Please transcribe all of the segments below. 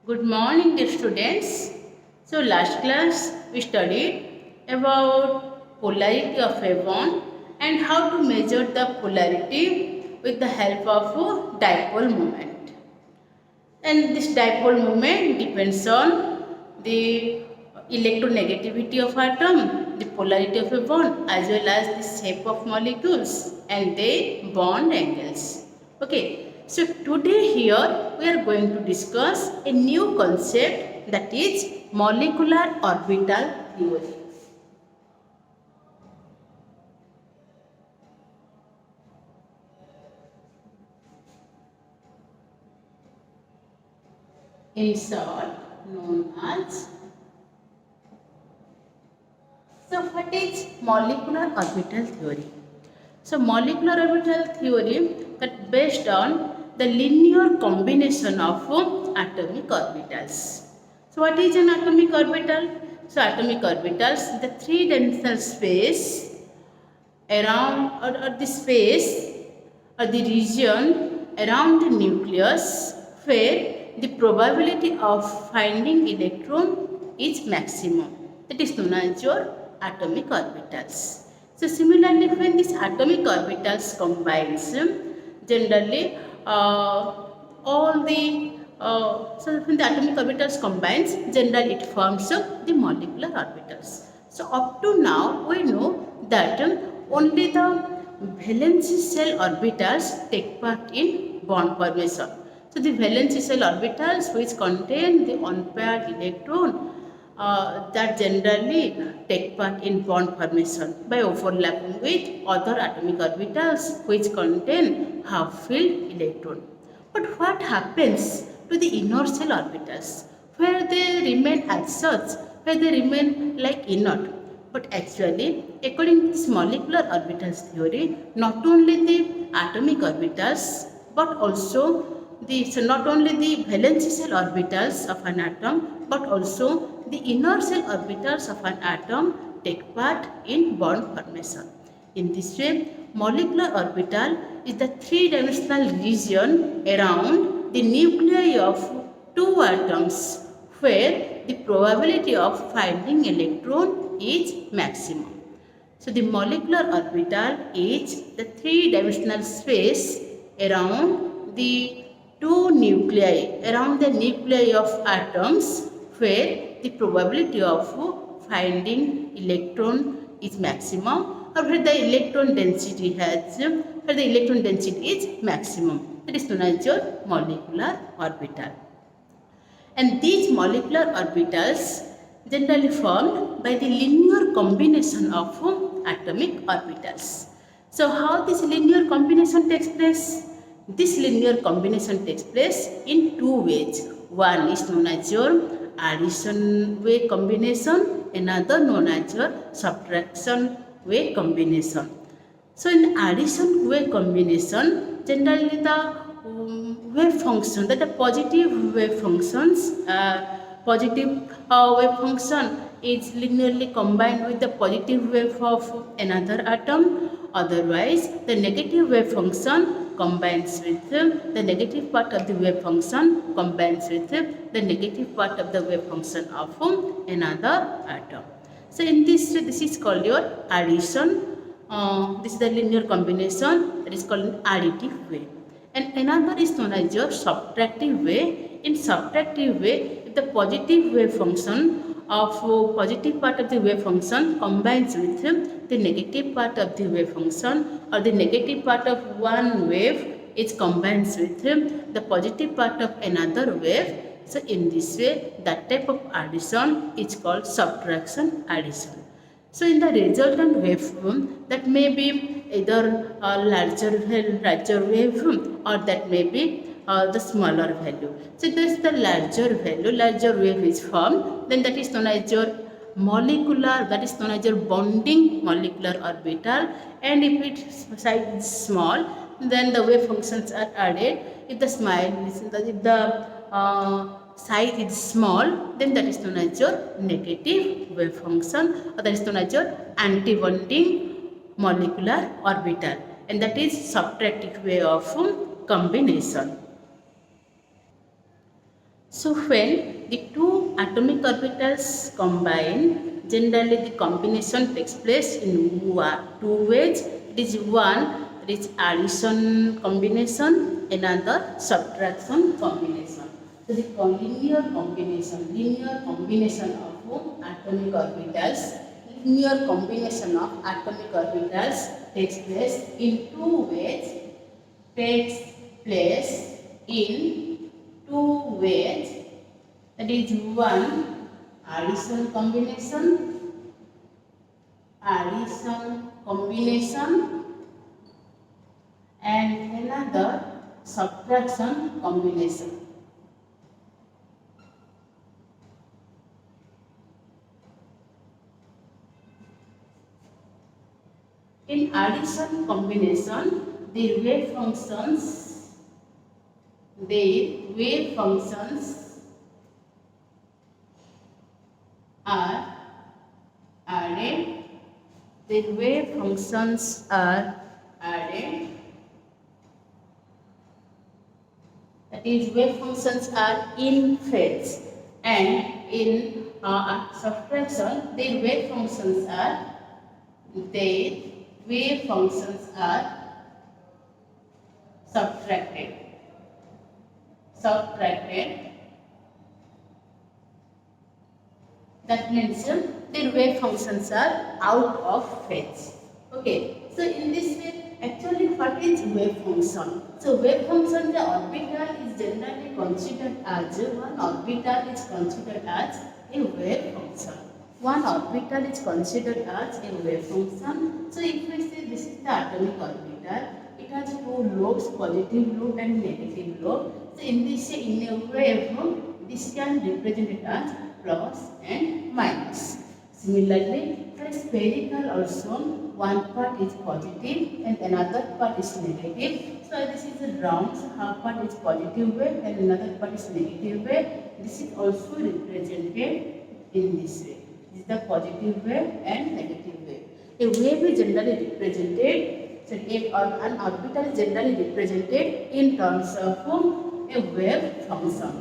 Good morning, dear students. So, last class we studied about polarity of a bond and how to measure the polarity with the help of a dipole moment. And this dipole moment depends on the electronegativity of atom, the polarity of a bond, as well as the shape of molecules and their bond angles. Okay, so today here we are going to discuss a new concept, that is molecular orbital theory. In short, known as. So what is molecular orbital theory? So molecular orbital theory that based on the linear combination of atomic orbitals. So what is an atomic orbital? So atomic orbitals, the three-dimensional space around or the space or the region around the nucleus where the probability of finding electron is maximum. That is known as your atomic orbitals. So similarly, when these atomic orbitals combines, generally all the so when the atomic orbitals combines, generally it forms the molecular orbitals. So up to now we know that only the valence shell orbitals take part in bond formation. So the valence shell orbitals which contain the unpaired electron that generally take part in bond formation by overlapping with other atomic orbitals which contain half-filled electron. But what happens to the inner shell orbitals where they remain as such, where they remain like inert? But actually, according to this molecular orbitals theory, not only the atomic orbitals but also so not only the valence shell orbitals of an atom but also the inner shell orbitals of an atom take part in bond formation. In this way, molecular orbital is the three-dimensional region around the nuclei of two atoms where the probability of finding electron is maximum. So the molecular orbital is the three-dimensional space around the two nuclei, around the nuclei of atoms where the probability of finding electron is maximum, or where the electron density is maximum. That is known as your molecular orbital. And these molecular orbitals generally formed by the linear combination of atomic orbitals. So how this linear combination takes place? This linear combination takes place in two ways. One is known as your addition way combination, another known as your subtraction way combination. So in addition way combination, generally the wave function, that the positive wave functions, wave function is linearly combined with the positive wave of another atom. Otherwise, the negative wave function combines with the negative part of the wave function combines with the negative part of the wave function of another atom. So in this is called your addition. This is the linear combination, that is called additive way. And another is known as your subtractive way. In subtractive way, if the positive wave function of positive part of the wave function combines with the negative part of the wave function, or the negative part of one wave is combines with the positive part of another wave. So in this way, that type of addition is called subtraction addition. So in the resultant waveform, that may be either a larger waveform, or that may be the smaller value. So this is the larger value, larger wave is formed, then that is known as your molecular, that is known as your bonding molecular orbital. And if its size is small, then the wave functions are added. If the size is small, then that is known as your negative wave function, or that is known as your anti-bonding molecular orbital, and that is subtractive way of combination. So when the two atomic orbitals combine, generally the combination takes place in two ways. It is one, it is addition combination, another subtraction combination. So the linear combination of atomic orbitals takes place in two ways. Takes place in two ways. That is one, addition combination, and another subtraction combination. In addition combination, the wave functions are added. The wave functions are added. That is, wave functions are in phase, and in subtraction, the wave functions are subtracted. That means their wave functions are out of phase. Okay, so in this way, actually what is wave function? So wave function, the orbital is generally considered as a wave function. One orbital is considered as a wave function. So if we say this is the atomic orbital, it has two lobes, positive lobe and negative lobe. So in this, in a wave, this can represent it as plus and minus. Similarly, for spherical also, one part is positive and another part is negative. So this is a round, so half part is positive wave and another part is negative wave. This is also represented in this way. This is the positive wave and negative wave. A wave is generally represented, so an orbital is generally represented in terms of a wave function.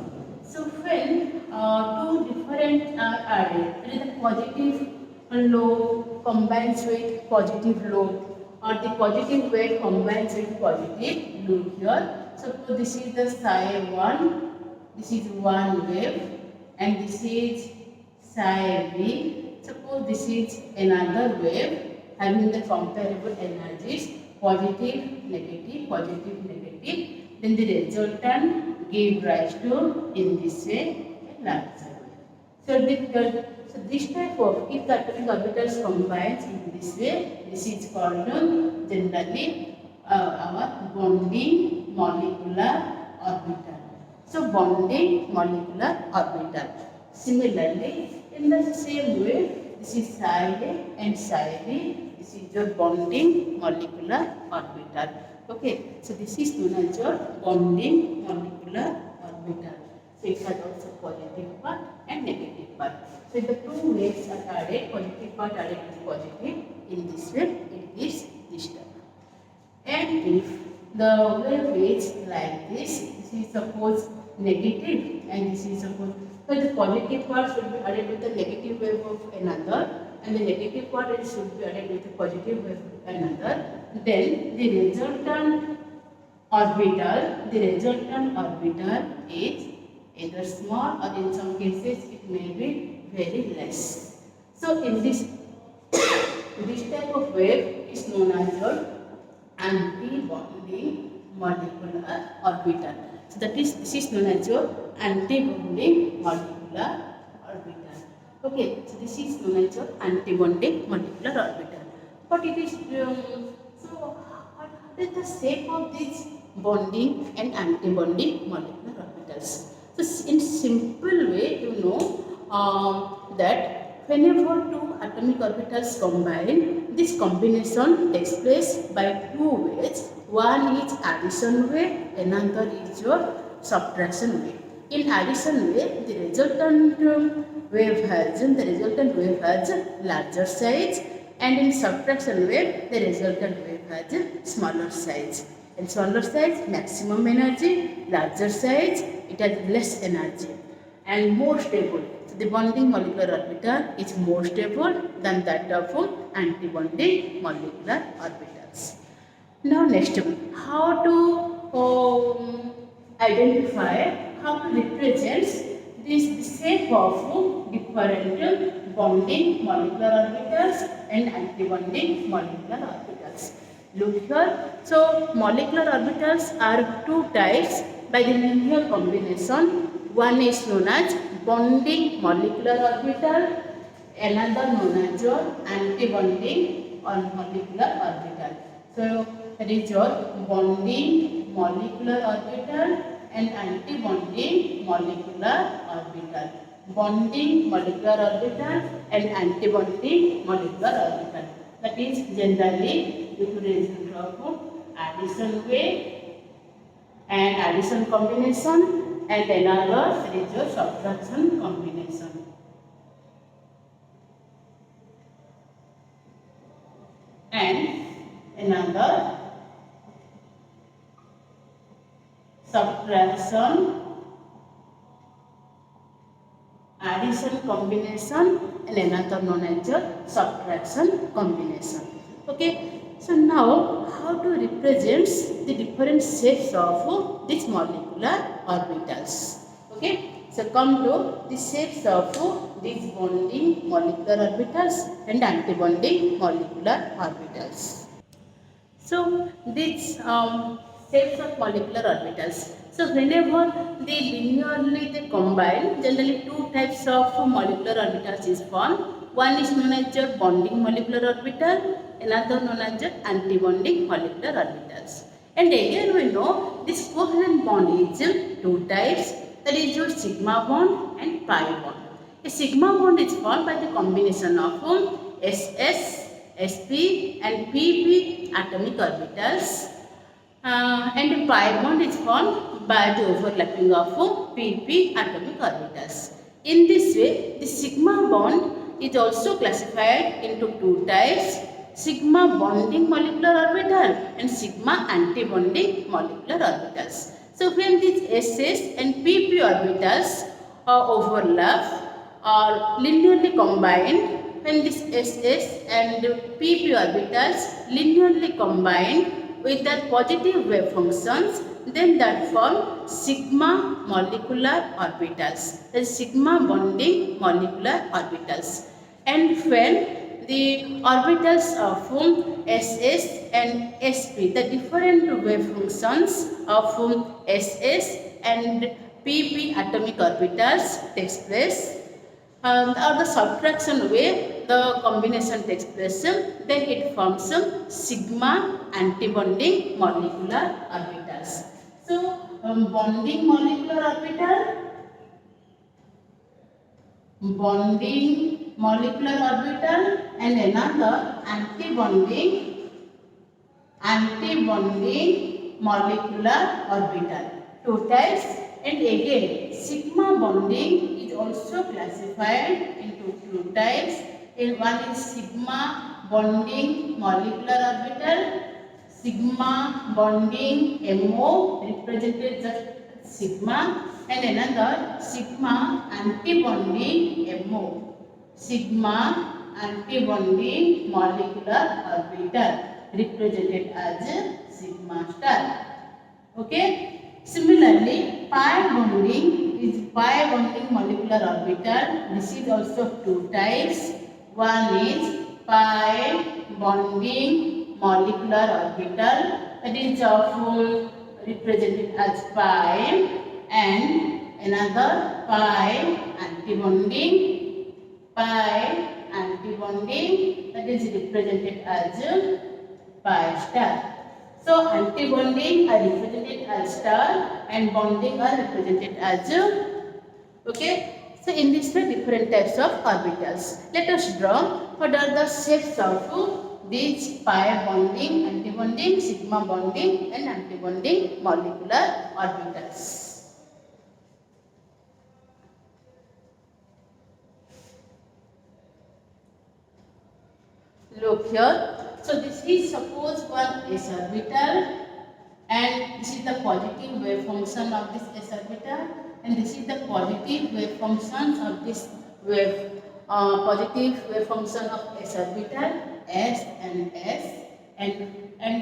So when two different are added, that is the positive lobe combines with positive lobe, or the positive wave combines with positive lobe here. Suppose this is the psi 1, this is one wave, and this is psi b. Suppose this is another wave having the comparable energies, positive, negative, then the resultant give rise to, in this way, a larger wave. So this type of, if the atomic orbitals combines in this way, this is called generally our bonding molecular orbital. So bonding molecular orbital. Similarly, in the same way, this is psi A and psi B. This is your bonding molecular orbital. Okay, so this is known as your bonding molecular orbital. So it has also positive part and negative part. So the two waves are added, positive part added with positive. In this way, it gives this term. And if the wave is like this is suppose negative, and this is suppose, so the positive part should be added with the negative wave of another, and the negative part should be added with the positive wave of another. Then the resultant orbital is either small, or in some cases it may be very less. So in this type of wave is known as your anti-bonding molecular orbital. So this is known as your anti-bonding molecular orbital. Okay, so this is known as your anti-bonding molecular orbital. But it is so what is the shape of this bonding and anti-bonding molecular orbitals? So in simple way, you know that whenever two atomic orbitals combine, this combination takes place by two ways. One is addition wave, another is your subtraction wave. In addition wave, the resultant wave has larger size, and in subtraction wave, the resultant wave has smaller size. In smaller size, maximum energy; larger size, it has less energy. and more stable. So the bonding molecular orbital is more stable than that of antibonding molecular orbitals. Now next one, how to identify, how to represent this shape of different bonding molecular orbitals and antibonding molecular orbitals. Look here, so molecular orbitals are two types by the linear combination. One is known as bonding molecular orbital, another known as your antibonding or molecular orbital. So that is your bonding molecular orbital and antibonding molecular orbital. Bonding molecular orbital and antibonding molecular orbital. That is generally due to result of addition way and addition combination, and another is your subtraction combination. And another subtraction, addition combination, and another known as your subtraction combination. Okay, so now how to represent the different shapes of these molecular orbitals. Okay, so come to the shapes of these bonding molecular orbitals and antibonding molecular orbitals. So these shapes of molecular orbitals. So whenever they linearly they combine, generally two types of molecular orbitals is formed. One is known as your bonding molecular orbital, another known as your antibonding molecular orbitals. And again we know this covalent bond is two types, that is your sigma bond and pi bond. A sigma bond is formed by the combination of SS, sp and pp atomic orbitals, and a pi bond is formed by the overlapping of pp atomic orbitals. In this way, the sigma bond is also classified into two types, sigma bonding molecular orbital and sigma antibonding molecular orbitals. So when these SS and pp orbitals overlap or linearly combined, when this SS and pp orbitals linearly combine with their positive wave functions, then that form sigma molecular orbitals, the sigma bonding molecular orbitals. And when the orbitals of SS and sp, the different wave functions of SS and pp atomic orbitals takes place, or the subtraction way the combination takes place, then it forms sigma antibonding molecular orbitals. So bonding molecular orbital, bonding molecular orbital, and another antibonding molecular orbital. Two types, and again sigma bonding is also classified into two types. And one is sigma bonding molecular orbital, sigma bonding MO represented just sigma, and another sigma antibonding MO, sigma antibonding molecular orbital represented as sigma star. Okay. Similarly, pi bonding is pi bonding molecular orbital. This is also two types. One is pi bonding molecular orbital, that is of represented as pi, and another pi antibonding, that is represented as pi star. So antibonding are represented as star and bonding are represented as okay. So in this way different types of orbitals. Let us draw what are the shapes of these pi bonding, antibonding, sigma bonding and antibonding molecular orbitals. Look here. So this is suppose one s orbital, and this is the positive wave function of this s orbital, and this is the positive wave functions of this wave, positive wave function of s orbital, s and s, and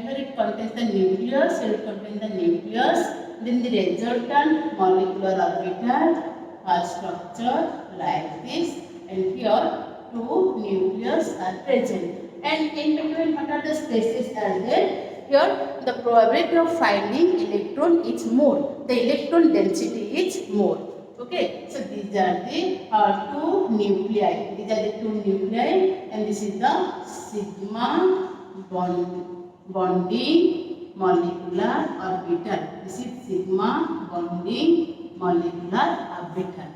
here it contains the nucleus, here it contains the nucleus, then the resultant molecular orbital are structured like this, and here two nucleus are present, and in between what are the spaces are there? Here the probability of finding electron is more, the electron density is more. Okay, so these are the two nuclei. These are the two nuclei, and this is the sigma bonding molecular orbital. This is sigma bonding molecular orbital.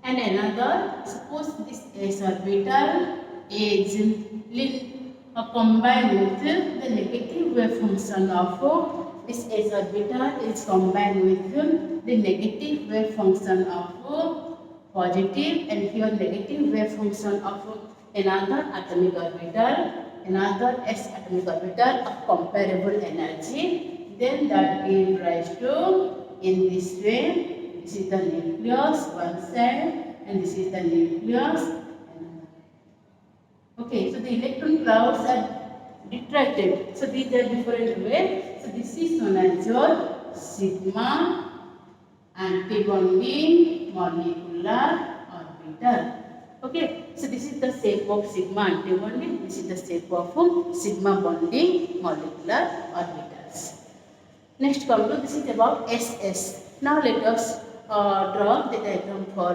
And another, suppose this s orbital is combined with the negative wave function of this s orbital is combined with the negative wave function of positive, and here negative wave function of another atomic orbital, another s atomic orbital of comparable energy, then that gives rise to, in this way, this is the nucleus one side and this is the nucleus. Okay, so the electron clouds are detracted. So these are different ways. So this is known as your sigma antibonding molecular orbital. Okay, so this is the shape of sigma antibonding. This is the shape of sigma bonding molecular orbitals. Next come to, this is about SS. Now let us draw the diagram for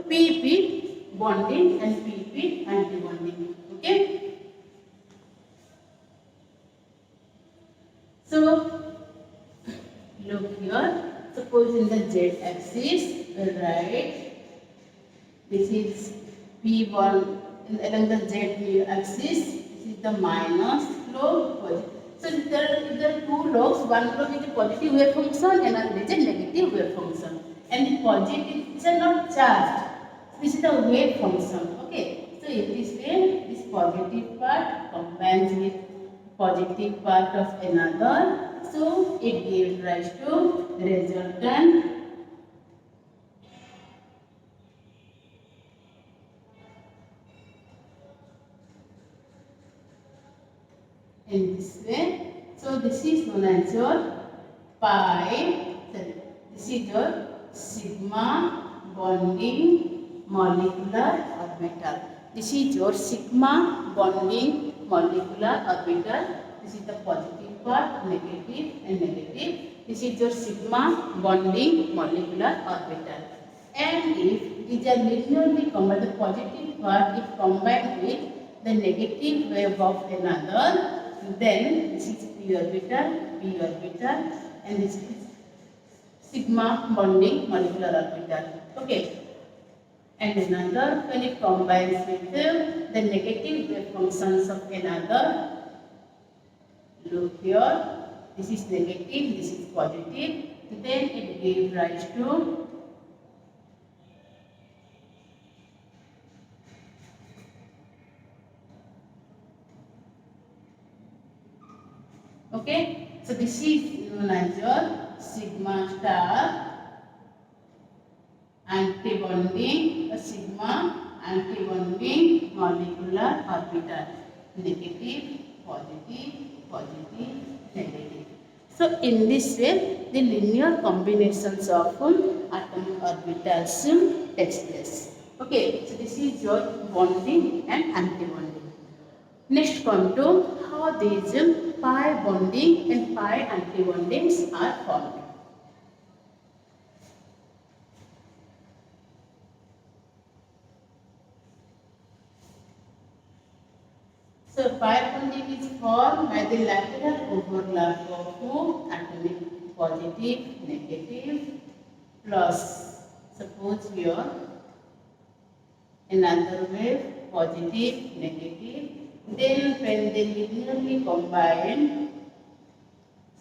PP bonding and PP antibonding. Okay. So look here. Suppose in the z axis, write this is P1 along the z axis. This is the minus lobe. So there are two lobes. One lobe is a positive wave function, and another is a negative wave function. And the positive is not charged. This is the wave function. Okay. So in this way, this positive part combines with positive part of another. So it gives rise to resultant in this way. So this is known as your this is your sigma bonding molecular orbital. This is your sigma bonding molecular orbital. This is the positive part, negative and negative. This is your sigma bonding molecular orbital. And if these are linearly combined, the positive part if combined with the negative wave of another, then this is p orbital, and this is sigma bonding molecular orbital. Okay. And another, when it combines with the negative wave functions of another, look here, this is negative, this is positive, then it gives rise to okay. So this is known as your sigma star antibonding, a sigma antibonding molecular orbital. Negative, positive, positive, negative. So in this way, the linear combinations of atomic orbitals takes place. Okay, so this is your bonding and antibonding. Next come to how these pi bonding and pi antibondings are formed. So pi bonding is formed by the lateral overlap of atomic positive, negative, plus. Suppose here another wave, positive, negative. Then when they linearly combine,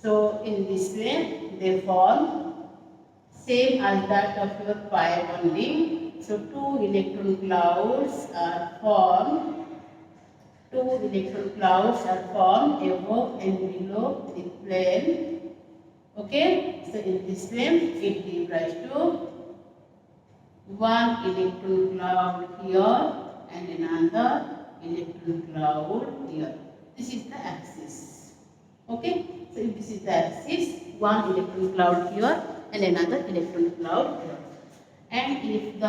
so in this way they form same as that of your pi bonding. So two electron clouds are formed. Two electron clouds are formed above and below the plane. Okay, so in this way it gives rise to one electron cloud here and another electron cloud here. This is the axis. Okay, so if this is the axis, one electron cloud here and another electron cloud here. And if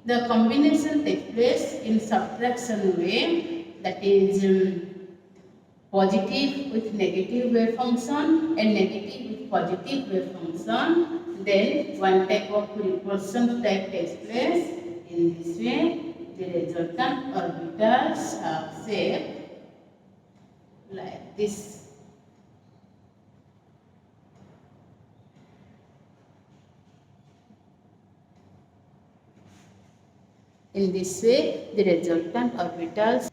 the combination takes place in subtraction way, that is positive with negative wave function and negative with positive wave function, then one type of repulsion type takes place. In this way, the resultant orbitals have shape like this. In this way, the resultant orbitals.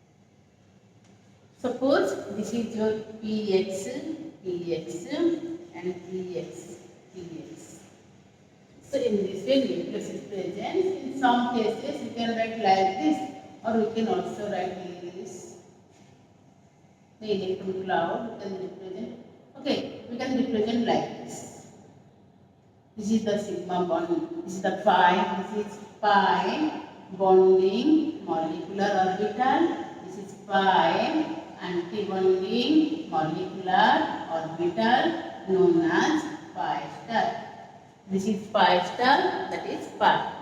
Suppose this is your px, px and px, px. So in this way, nucleus is present. In some cases, you can write like this, or we can also write like this. The electron cloud we can represent. Okay, we can represent like this. This is the sigma bond. This is the pi. This is pi bonding molecular orbital. This is pi anti-bonding molecular orbital known as pi star. This is pi star, that is pi.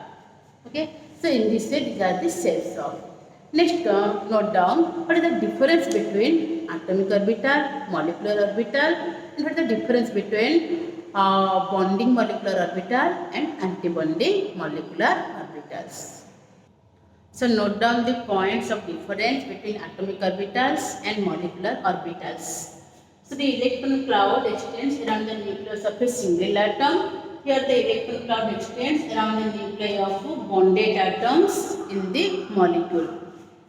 Okay, so in this way, these are the shapes of. Next, note down what is the difference between atomic orbital, molecular orbital, and what is the difference between bonding molecular orbital and anti-bonding molecular orbitals. So note down the points of difference between atomic orbitals and molecular orbitals. So the electron cloud extends around the nucleus of a single atom. Here the electron cloud extends around the nuclei of bonded atoms in the molecule.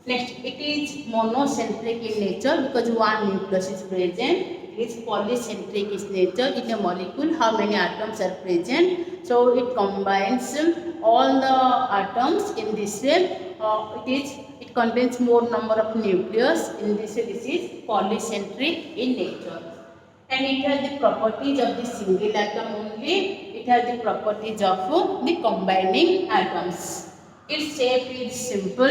Next, it is monocentric in nature because one nucleus is present. It is polycentric in nature. In a molecule, how many atoms are present? So it combines all the atoms in this way. It contains more number of nucleus. In this way, this is polycentric in nature. And it has the properties of the single atom only. It has the properties of the combining atoms. Its shape is simple.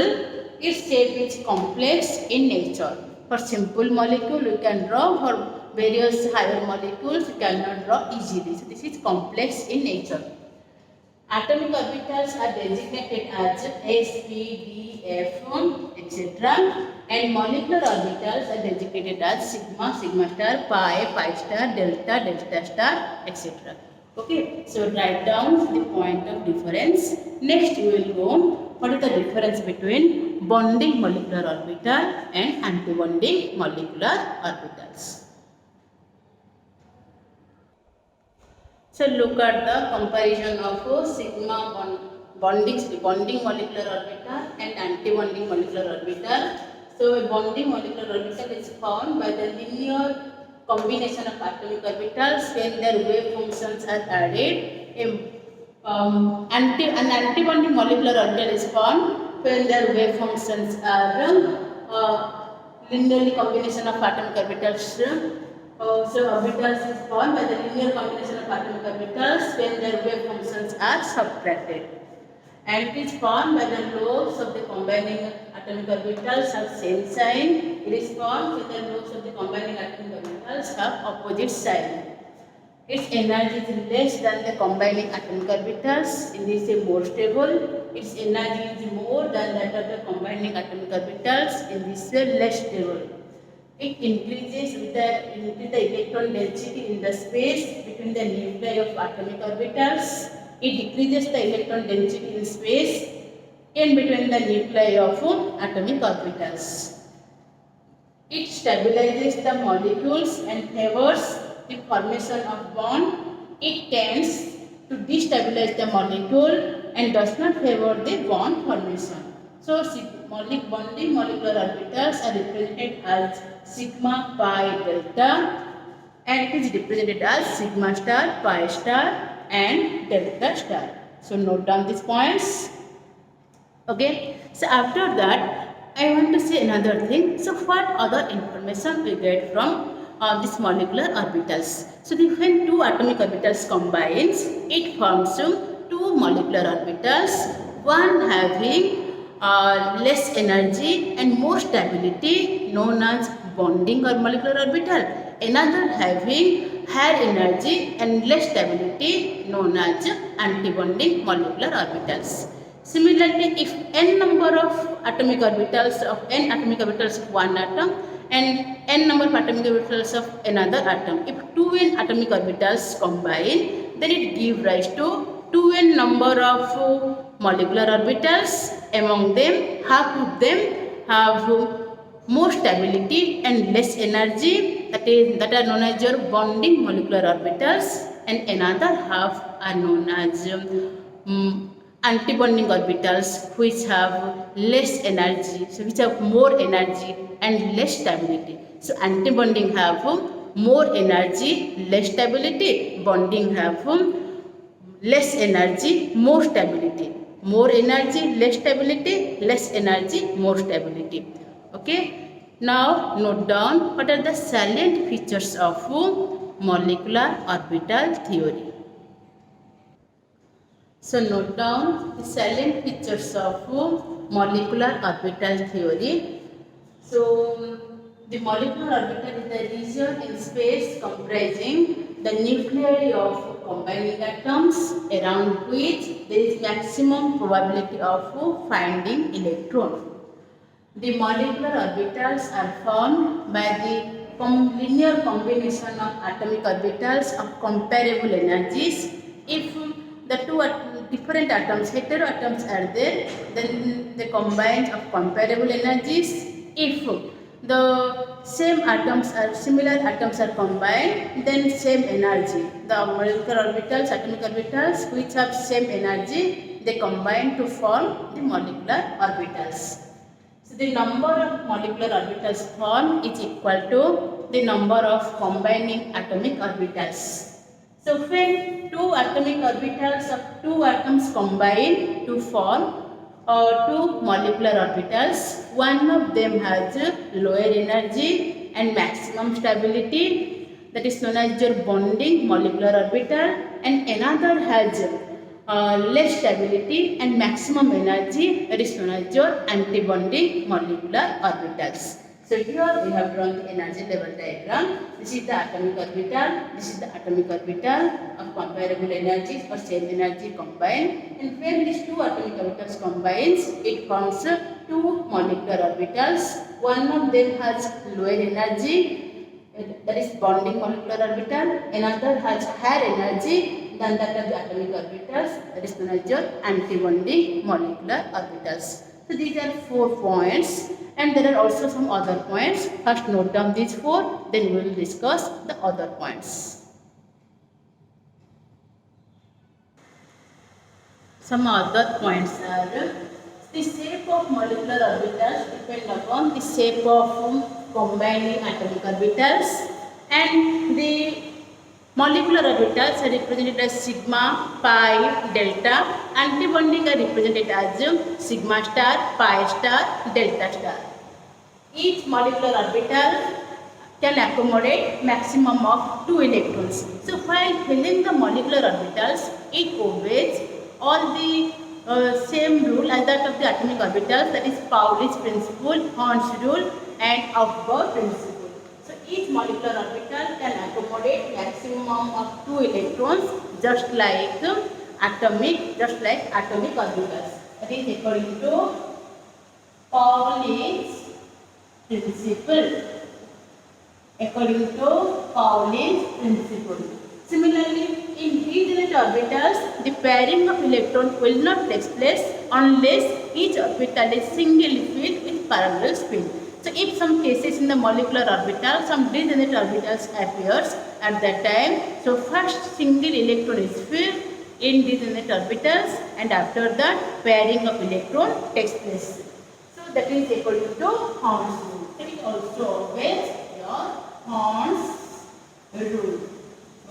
Its shape is complex in nature. For simple molecule, you can draw. For various higher molecules, you cannot draw easily. So this is complex in nature. Atomic orbitals are designated as s, p, d, f, etc. And molecular orbitals are designated as sigma, sigma star, pi, pi star, delta, delta star, etc. Okay, so write down the point of difference. Next, we will go what is the difference between bonding molecular orbital and anti-bonding molecular orbitals. So look at the comparison of sigma bonding molecular orbital and anti-bonding molecular orbital. So a bonding molecular orbital is found by the linear combination of atomic orbitals when their wave functions are added. An anti-bonding molecular orbital is found when their wave functions are linearly combination of atomic orbitals. So orbitals is formed by the linear combination of atomic orbitals when their wave functions are subtracted. And it is formed by the lobes of the combining atomic orbitals have same sign. It is formed when the lobes of the combining atomic orbitals have opposite sign. Its energy is less than the combining atomic orbitals. In this way, more stable. Its energy is more than that of the combining atomic orbitals. In this way, less stable. It increases with the electron density in the space between the nuclei of atomic orbitals. It decreases the electron density in space in between the nuclei of atomic orbitals. It stabilizes the molecules and favors the formation of bond. It tends to destabilize the molecule and does not favor the bond formation. So bonding molecular orbitals are represented as sigma, pi, delta, and it is represented as sigma star, pi star, and delta star. So note down these points. Okay. So after that, I want to say another thing. So what other information we get from these molecular orbitals. So when two atomic orbitals combines, it forms two molecular orbitals, one having less energy and more stability known as bonding or molecular orbital, another having higher energy and less stability known as antibonding molecular orbitals. Similarly, if n number of atomic orbitals of one atom and n number of atomic orbitals of another atom, if 2n atomic orbitals combine, then it gives rise to 2n number of molecular orbitals. Among them, half of them have more stability and less energy, that are known as your bonding molecular orbitals, and another half are known as antibonding orbitals, which have less energy, so which have more energy and less stability. So antibonding have more energy, less stability. Bonding have less energy, more stability. More energy, less stability. Less energy, more stability. Okay. Now note down what are the salient features of molecular orbital theory. So note down the salient features of molecular orbital theory. So the molecular orbital is the region in space comprising the nuclei of combining atoms around which there is maximum probability of finding electron. The molecular orbitals are formed by the linear combination of atomic orbitals of comparable energies. If the two different atoms, heteroatoms are there, then they combine of comparable energies. If the same atoms are similar atoms are combined, then same energy. The molecular orbitals, atomic orbitals which have same energy, they combine to form the molecular orbitals. So the number of molecular orbitals formed is equal to the number of combining atomic orbitals. So when two atomic orbitals of two atoms combine to form two molecular orbitals, one of them has lower energy and maximum stability, that is known as your bonding molecular orbital, and another has less stability and maximum energy, that is known as your antibonding molecular orbitals. So here we have drawn the energy level diagram. This is the atomic orbital, this is the atomic orbital of comparable energies or same energy combined, and when these two atomic orbitals combines, it forms two molecular orbitals. One of them has lower energy, that is bonding molecular orbital, another has higher energy than that of the atomic orbitals, that is known as your antibonding molecular orbitals. So these are 4 points, and there are also some other points. First note down these 4, then we will discuss the other points. Some other points are the shape of molecular orbitals depend upon the shape of combining atomic orbitals, and the molecular orbitals are represented as sigma, pi, delta. Antibonding are represented as sigma star, pi star, delta star. Each molecular orbital can accommodate maximum of 2 electrons. So while filling the molecular orbitals, it obeys all the same rule as that of the atomic orbitals, that is Pauli's principle, Horn's rule, and Aufbau principle. So each molecular orbital can accommodate maximum of 2 electrons, just like atomic orbitals. That is according to Pauli's principle. According to Pauli's principle. Similarly, in d-joint orbitals, the pairing of electrons will not take place unless each orbital is singly filled with parallel spin. So if some cases in the molecular orbital, some d-joint orbitals appears at that time, so first single electron is filled in d-joint orbitals, and after that pairing of electron takes place. So that is according to Horn's rule. It is also obeys your Horn's rule.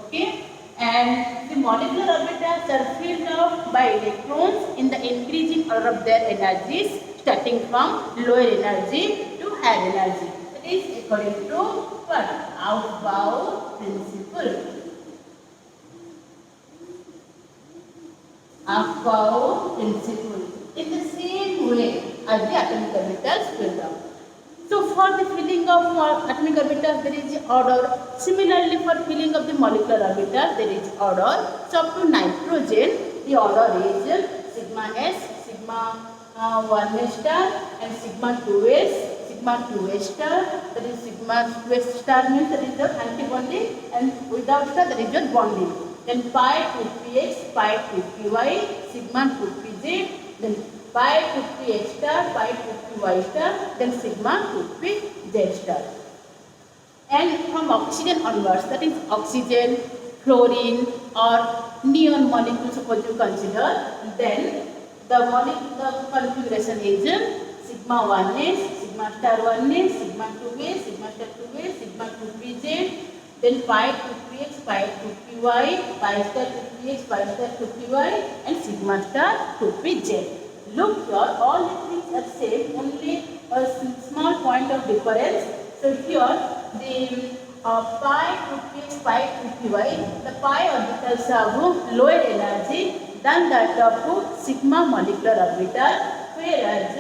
Okay, and the molecular orbitals are filled up by electrons in the increasing order of their energies, starting from lower energy to higher energy. That is according to what? Aufbau principle. Aufbau principle. In the same way as the atomic orbitals build up. So for the filling of atomic orbitals there is order. Similarly for filling of the molecular orbital there is order. So up to nitrogen the order is sigma s, sigma 1s star and sigma 2s, sigma 2s star. That is sigma 2s star means that is the antibonding, and without star that is your bonding. Then pi to px, pi to py, sigma to pz, then pi to px star, pi to py star, then sigma to pz star. And from oxygen onwards, that is oxygen, fluorine or neon molecule suppose you consider, then the molecular configuration is sigma 1s, sigma star 1s, sigma 2s, sigma star 2s, sigma 2pz, then pi to px, pi to py, pi star to px, pi star to py, and sigma star to pz. Look here, all the things are same, only a small point of difference. So here the pi to px, pi to py, the pi orbitals have lower energy than that of sigma molecular orbital, whereas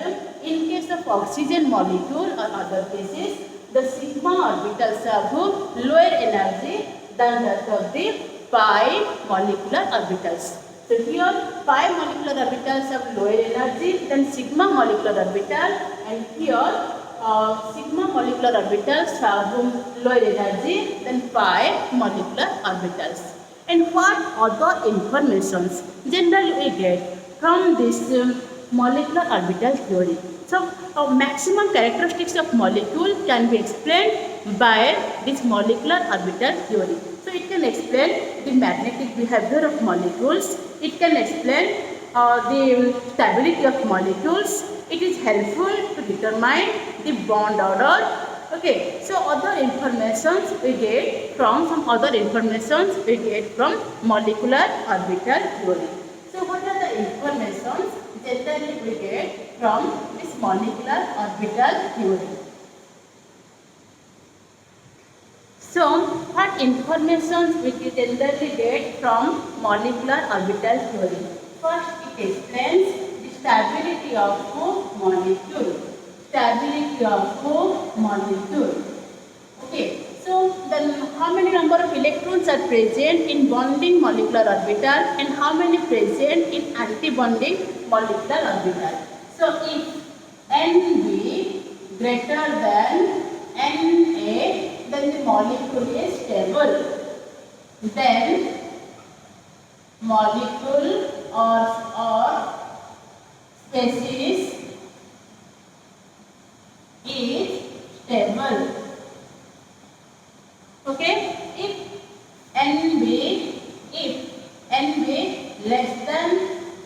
in case of oxygen molecule or other cases, the sigma orbitals have lower energy than that of the pi molecular orbitals. So here pi molecular orbitals have lower energy than sigma molecular orbital, and here sigma molecular orbitals have lower energy than pi molecular orbitals. And what other informations generally we get from this molecular orbital theory? So maximum characteristics of molecule can be explained by this molecular orbital theory. So it can explain the magnetic behavior of molecules, it can explain the stability of molecules, it is helpful to determine the bond order. Okay, so other informations we get from molecular orbital theory. So what are the informations generally we get from this molecular orbital theory? So what information we generally get from molecular orbital theory? First, it explains the stability of molecule. Stability of molecule. Okay, so then how many number of electrons are present in bonding molecular orbital and how many present in anti-bonding molecular orbital? So if Nb greater than Na, then the molecule is stable. Then molecule or species is stable. Okay, if Nb less than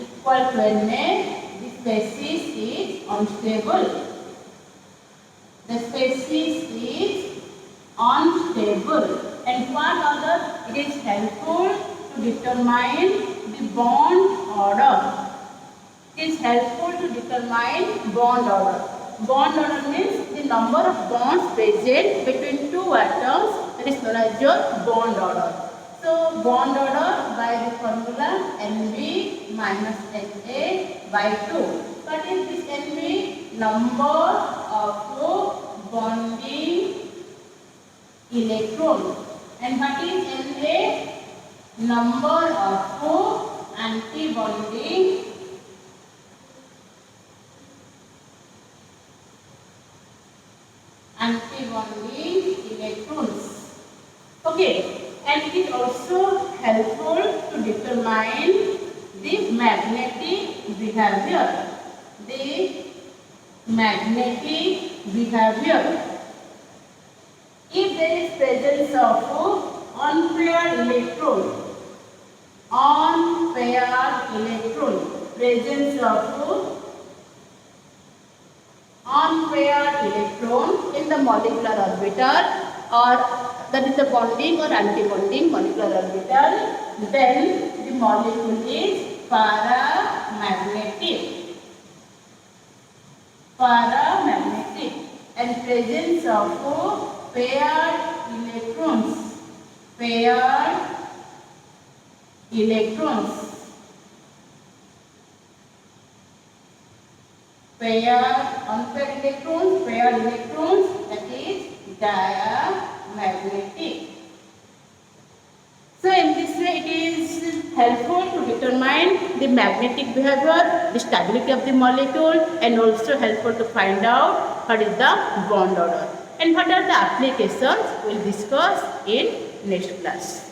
equal to Na, the species is unstable. The species is unstable. And what other? It is helpful to determine the bond order. It is helpful to determine bond order. Bond order means the number of bonds present between two atoms, that is known as your bond order. So bond order by the formula Nb minus Na by 2. What is this Nb? Number of bonding electrons. And what is Na? Number of anti-bonding electrons. Okay, and it is also helpful to determine the magnetic behavior. The magnetic behavior. If there is presence of unpaired electron, presence of unpaired electron in the molecular orbital, or that is the bonding or anti-bonding molecular orbital, then the molecule is paramagnetic. And presence of paired electrons. Paired electrons. Paired unpaired electrons, paired electrons, that is diamagnetic. So in this way it is helpful to determine the magnetic behavior, the stability of the molecule, and also helpful to find out what is the bond order and what are the applications we will discuss in next class.